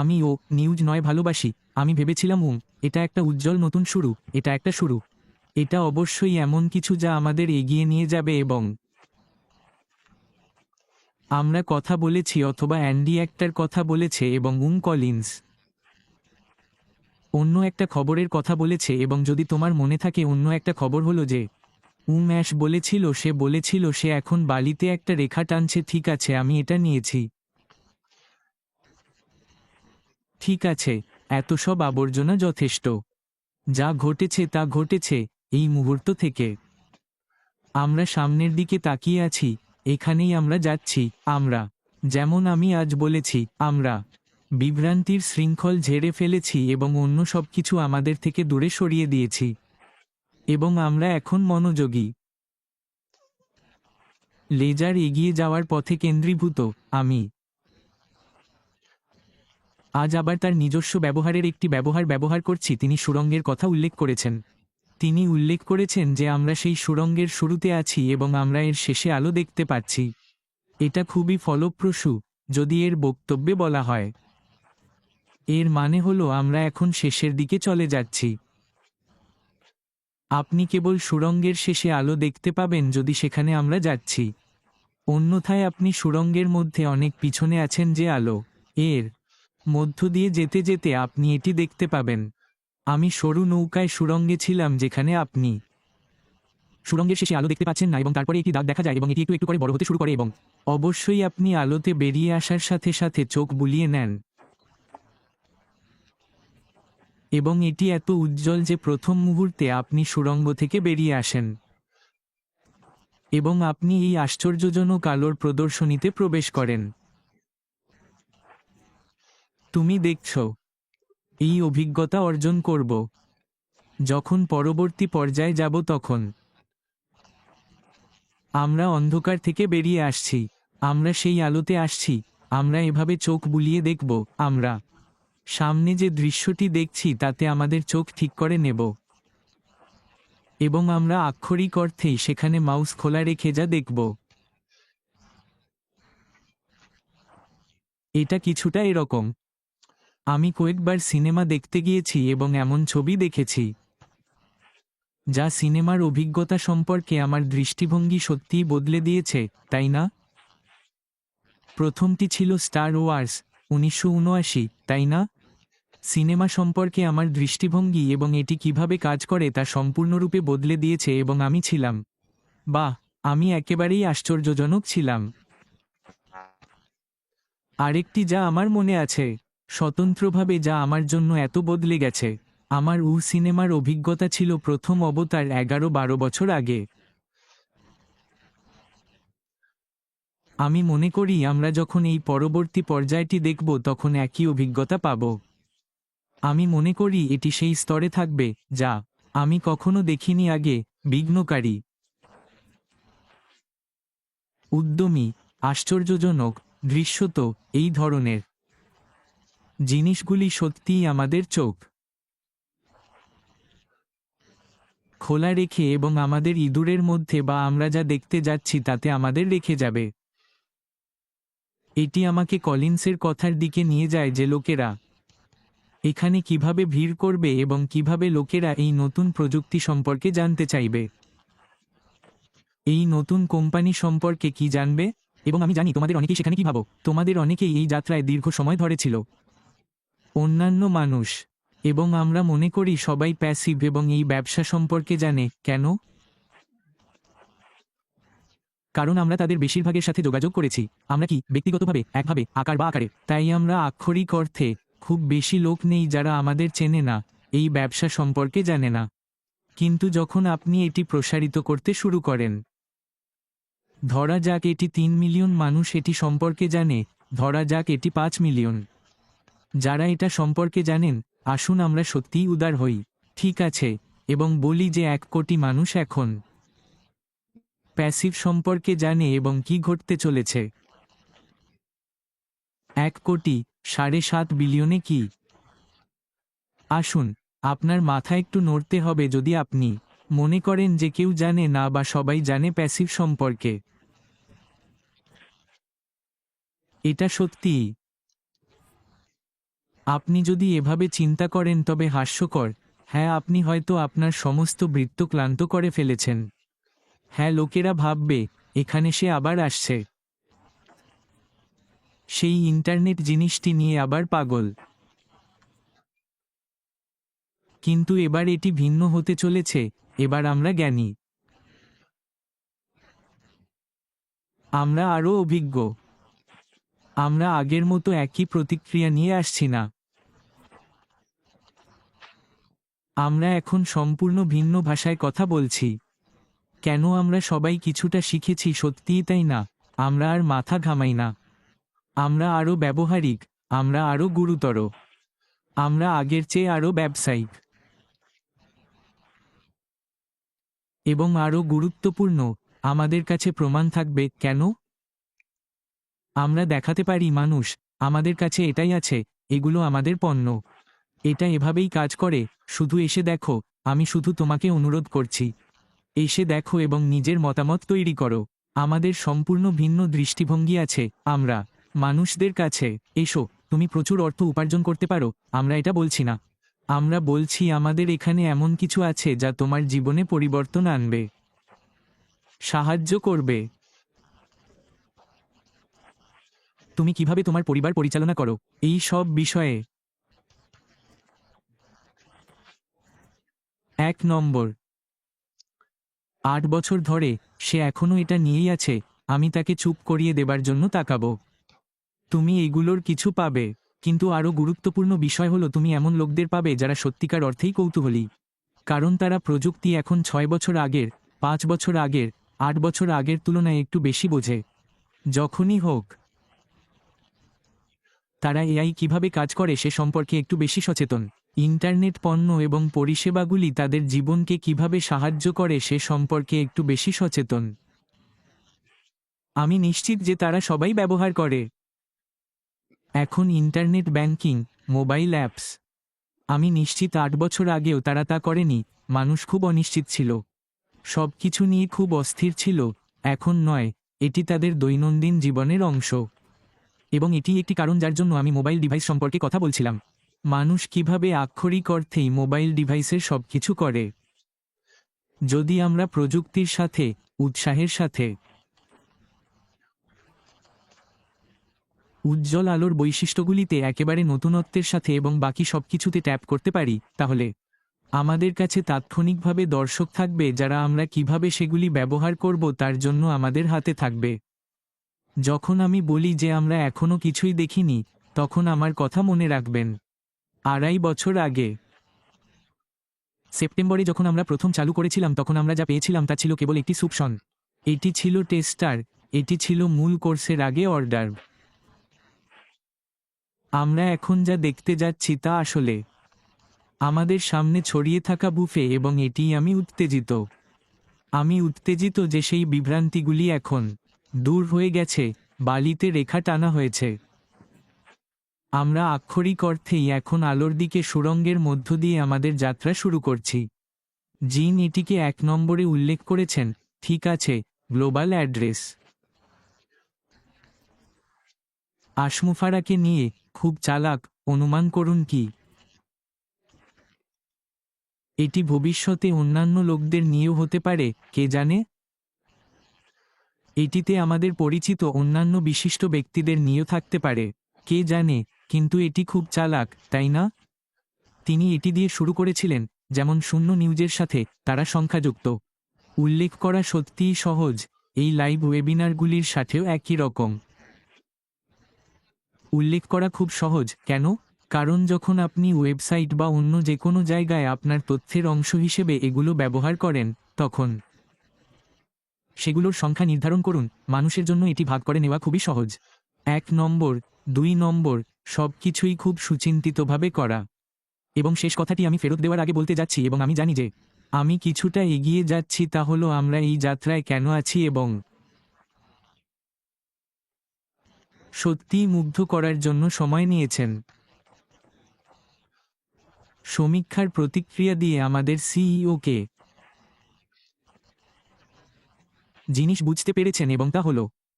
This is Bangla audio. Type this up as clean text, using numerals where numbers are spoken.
আমি নিউজ নয় ভালোবাসি। আমি ভেবেছিলাম এটা একটা উজ্জ্বল নতুন শুরু, এটা একটা শুরু। এটা অবশ্যই এমন কিছু যা আমাদের এগিয়ে নিয়ে যাবে এবং আমরা কথা বলেছি অথবা অ্যান্ডি একটার কথা বলেছে এবং কলিন্স অন্য একটা খবরের কথা বলেছে এবং যদি তোমার মনে থাকে অন্য একটা খবর হলো যে ম্যাশ বলেছিল সে এখন বালিতে একটা রেখা টানছে। ঠিক আছে, আমি এটা নিয়েছি। ঠিক আছে, এত সব আবর্জনা যথেষ্ট। যা ঘটেছে তা ঘটেছে এই মুহূর্ত থেকে। আমরা সামনের দিকে তাকিয়ে আছি, এখানেই আমরা যাচ্ছি। আমরা, যেমন আমি আজ বলেছি, আমরা বিভ্রান্তির শৃঙ্খল ঝেড়ে ফেলেছি এবং অন্য সব কিছু আমাদের থেকে দূরে সরিয়ে দিয়েছি এবং আমরা এখন মনোযোগী। লেজার এগিয়ে যাওয়ার পথে কেন্দ্রীভূত। আমি আজ আবার তার নিজস্ব ব্যবহারের একটি ব্যবহার করছি। তিনি সুড়ঙ্গের কথা উল্লেখ করেছেন। তিনি উল্লেখ করেছেন যে আমরা সেই সুড়ঙ্গের শুরুতে আছি এবং আমরা এর শেষে আলো দেখতে পাচ্ছি। এটা খুবই ফলপ্রসূ যদি এর বক্তব্যে বলা হয়। এর মানে হলো আমরা এখন শেষের দিকে চলে যাচ্ছি। আপনি কেবল সুড়ঙ্গের শেষে আলো দেখতে পাবেন যদি সেখানে আমরা যাচ্ছি। অন্যথায় আপনি সুড়ঙ্গের মধ্যে অনেক পিছনে আছেন যে আলো এর মধ্য দিয়ে যেতে যেতে আপনি এটি দেখতে পাবেন। আমি সরু নৌকায় সুড়ঙ্গে ছিলাম যেখানে আপনি সুড়ঙ্গের শেষে আলো দেখতে পাচ্ছেন না এবং তারপরে একটি দাগ দেখা যায় এবং এটি একটু একটু করে বড় হতে শুরু করে এবং অবশ্যই আপনি আলোতে বেরিয়ে আসার সাথে সাথে চোখ বুলিয়ে নেন এবং এটি এত উজ্জ্বল যে প্রথম মুহূর্তে আপনি সুড়ঙ্গ থেকে বেরিয়ে আসেন এবং আপনি এই আশ্চর্যজনক আলোর প্রদর্শনীতে প্রবেশ করেন। তুমি দেখছ এই অভিজ্ঞতা অর্জন করব। যখন পরবর্তী পর্যায়ে যাব তখন আমরা অন্ধকার থেকে বেরিয়ে আসছি, আমরা সেই আলোতে আসছি। আমরা এভাবে চোখ বুলিয়ে দেখব, আমরা সামনে যে দৃশ্যটি দেখছি তাতে আমাদের চোখ ঠিক করে নেব এবং আমরা আক্ষরিক অর্থেই সেখানে মাউস খোলা রেখে যা দেখব। এটা কিছুটা এরকম। আমি কয়েকবার সিনেমা দেখতে গিয়েছি এবং এমন ছবি দেখেছি যা সিনেমার অভিজ্ঞতা সম্পর্কে আমার দৃষ্টিভঙ্গি সত্যিই বদলে দিয়েছে, তাই না? প্রথমটি ছিল স্টার ওয়ার্স 1979, তাই না? সিনেমা সম্পর্কে আমার দৃষ্টিভঙ্গি এবং এটি কিভাবে কাজ করে তা সম্পূর্ণরূপে বদলে দিয়েছে এবং আমি ছিলাম, বাহ, আমি একেবারেই আশ্চর্যজনক ছিলাম। আরেকটি যা আমার মনে আছে স্বতন্ত্রভাবে যা আমার জন্য এত বদলে গেছে, আমার সিনেমার অভিজ্ঞতা ছিল প্রথম অবতার 11-12 বছর আগে। আমি মনে করি আমরা যখন এই পরবর্তী পর্যায়টি দেখব তখন একই অভিজ্ঞতা পাব। আমি মনে করি এটি সেই স্তরে থাকবে যা আমি কখনো দেখিনি আগে, বিঘ্নকারী, উদ্যমী, আশ্চর্যজনক, দৃশ্যত এই ধরনের জিনিসগুলি সত্যিই আমাদের চোখ খোলা রেখে এবং আমাদের ইঁদুরের মধ্যে বা আমরা যা দেখতে যাচ্ছি তাতে আমাদের রেখে যাবে। এটি আমাকে কলিন্সের কথার দিকে নিয়ে যায় যে লোকেরা এখানে কিভাবে ভিড় করবে এবং কিভাবে লোকেরা এই নতুন প্রযুক্তি সম্পর্কে জানতে চাইবে, এই নতুন কোম্পানি সম্পর্কে কি জানবে। এবং আমি জানি তোমাদের অনেকেই সেখানে কি ভাবো, তোমাদের অনেকেই এই যাত্রায় দীর্ঘ সময় ধরে ছিল। অন্যান্য মানুষ এবং আমরা মনে করি সবাই প্যাসিভ এবং এই ব্যবসা সম্পর্কে জানে কেন? কারণ আমরা তাদের বেশিরভাগের সাথে যোগাযোগ করেছি। আমরা কি ব্যক্তিগতভাবে একভাবে আকার বা আকারে, তাই আমরা আক্ষরিক অর্থে খুব বেশি লোক নেই যারা আমাদের চেনে না, এই ব্যবসা সম্পর্কে জানে না। কিন্তু যখন আপনি এটি প্রসারিত করতে শুরু করেন, ধরা যাক এটি 3 মিলিয়ন মানুষ এটি সম্পর্কে জানে, ধরা যাক এটি 5 মিলিয়ন যারা এটা সম্পর্কে জানেন, আসুন আমরা সত্যিই উদার হই, ঠিক আছে, এবং বলি যে 1 কোটি মানুষ এখন প্যাসিভ সম্পর্কে জানে এবং কি ঘটতে চলেছে। 1 কোটি 7.5 বিলিয়নে কি? আসুন, আপনার মাথা একটু নড়তে হবে যদি আপনি মনে করেন যে কেউ জানে না বা সবাই জানে প্যাসিভ সম্পর্কে। এটা সত্যিই আপনি যদি এভাবে চিন্তা করেন তবে হাস্যকর। হ্যাঁ, আপনি হয়তো আপনার সমস্ত বৃত্ত ক্লান্ত করে ফেলেছেন। হ্যাঁ, লোকেরা ভাববে এখানে সে আবার আসছে, সেই ইন্টারনেট জিনিসটি নিয়ে আবার পাগল। কিন্তু এবার এটি ভিন্ন হতে চলেছে। এবার আমরা জ্ঞানী, আমরা আরও অভিজ্ঞ। আমরা আগের মতো একই প্রতিক্রিয়া নিয়ে আসছি না। আমরা এখন সম্পূর্ণ ভিন্ন ভাষায় কথা বলছি। কেন আমরা সবাই কিছুটা শিখেছি, সত্যিই তাই না? আমরা আর মাথা ঘামাই না। আমরা আরও ব্যবহারিক, আমরা আরও গুরুতর, আমরা আগের চেয়ে আরও ব্যবসায়িক এবং আরও গুরুত্বপূর্ণ। আমাদের কাছে প্রমাণ থাকবে। কেন? আমরা দেখাতে পারি মানুষ, আমাদের কাছে এটাই আছে, এগুলো আমাদের পণ্য। এটা এভাবেই কাজ করে। শুধু এসে দেখো। আমি শুধু তোমাকে অনুরোধ করছি, এসে দেখো এবং নিজের মতামত তৈরি করো। আমাদের সম্পূর্ণ ভিন্ন দৃষ্টিভঙ্গি আছে। আমরা মানুষদের কাছে। এসো, তুমি প্রচুর অর্থ উপার্জন করতে পারো, আমরা এটা বলছি না। আমরা বলছি আমাদের এখানে এমন কিছু আছে যা তোমার জীবনে পরিবর্তন আনবে, সাহায্য করবে। তুমি কিভাবে তোমার পরিবার পরিচালনা করো, এই সব বিষয়ে। 1 নম্বর, 8 বছর ধরে সে এখনও এটা নিয়েই আছে। আমি তাকে চুপ করিয়ে দেবার জন্য তাকাবো। তুমি এগুলোর কিছু পাবে, কিন্তু আরও গুরুত্বপূর্ণ বিষয় হলো তুমি এমন লোকদের পাবে যারা সত্যিকার অর্থেই কৌতূহলী। কারণ তারা প্রযুক্তি এখন 6 বছর আগের, 5 বছর আগের, 8 বছর আগের তুলনায় একটু বেশি বোঝে। যখনই হোক, তারা এআই কিভাবে কাজ করে সে সম্পর্কে একটু বেশি সচেতন। ইন্টারনেট পণ্য এবং পরিষেবাগুলি তাদের জীবনকে কিভাবে সাহায্য করে সে সম্পর্কে একটু বেশি সচেতন। আমি নিশ্চিত যে তারা সবাই ব্যবহার করে। এখন ইন্টারনেট ব্যাংকিং, মোবাইল অ্যাপস। আমি নিশ্চিত 8 বছর আগেও তারা তা করেনি। মানুষ খুব অনিশ্চিত ছিল, সব কিছু নিয়ে খুব অস্থির ছিল। এখন নয়, এটি তাদের দৈনন্দিন জীবনের অংশ। এবং এটি একটি কারণ যার জন্য আমি মোবাইল ডিভাইস সম্পর্কে কথা বলছিলাম। মানুষ কিভাবে আক্ষরিক অর্থেই মোবাইল ডিভাইসের সবকিছু করে। যদি আমরা প্রযুক্তির সাথে, উৎসাহের সাথে, উজ্জ্বল আলোর বৈশিষ্ট্যগুলিতে একেবারে নতুনত্বের সাথে এবং বাকি সবকিছুতে ট্যাপ করতে পারি, তাহলে আমাদের কাছে তাৎক্ষণিকভাবে দর্শক থাকবে যারা আমরা কিভাবে সেগুলি ব্যবহার করব তার জন্য আমাদের হাতে থাকবে। যখন আমি বলি যে আমরা এখনও কিছুই দেখিনি, তখন আমার কথা মনে রাখবেন। 2.5 বছর আগে সেপ্টেম্বরে যখন আমরা প্রথম চালু করেছিলাম তখন আমরা যা পেয়েছিলাম তা ছিল কেবল একটি সুপশন। এটি ছিল টেস্টার, এটি ছিল মূল কোর্সের আগে অর্ডার। আমরা এখন যা দেখতে যাচ্ছি তা আসলে আমাদের সামনে ছড়িয়ে থাকা বুফে এবং এটিই আমি উত্তেজিত। আমি উত্তেজিত যে সেই বিভ্রান্তিগুলি এখন দূর হয়ে গেছে, বালিতে রেখা টানা হয়েছে। আমরা আক্ষরিক অর্থেই এখন আলোর দিকে সুড়ঙ্গের মধ্য দিয়ে আমাদের যাত্রা শুরু করছি। জিন এটিকে 1 নম্বরে উল্লেখ করেছেন। ঠিক আছে, গ্লোবাল অ্যাড্রেস। আশমুফারাকে নিয়ে খুব চালাক, অনুমান করুন কি এটি ভবিষ্যতে অন্যান্য লোকদের নিয়েও হতে পারে, কে জানে? এটিতে আমাদের পরিচিত অন্যান্য বিশিষ্ট ব্যক্তিদের নিয়েও থাকতে পারে, কে জানে? কিন্তু এটি খুব চালাক, তাই না? তিনি এটি দিয়ে শুরু করেছিলেন, যেমন শূন্য নিউজের সাথে তারা সংখ্যাযুক্ত। উল্লেখ করা সত্যিই সহজ, এই লাইভ ওয়েবিনারগুলির সাথেও একই রকম। উল্লেখ করা খুব সহজ, কেন? কারণ যখন আপনি ওয়েবসাইট বা অন্য যে কোনো জায়গায় আপনার তথ্যের অংশ হিসেবে এগুলো ব্যবহার করেন, তখন সেগুলোর সংখ্যা নির্ধারণ করুন। মানুষের জন্য এটি ভাগ করে নেওয়া খুবই সহজ। 1 নম্বর, 2 নম্বর, সব কিছুই খুব সুচিন্তিতভাবে করা। এবং শেষ কথাটি আমি ফেরত দেওয়ার আগে বলতে যাচ্ছি এবং আমি জানি যে আমি কিছুটা এগিয়ে যাচ্ছি, তা হলো আমরা এই যাত্রায় কেন আছি এবং সত্যিই মুগ্ধ করার জন্য সময় নিয়েছেন। সমীক্ষার প্রতিক্রিয়া দিয়ে আমাদের সিইওকে জিনিস বুঝতে পেরেছেন এবং তা হলো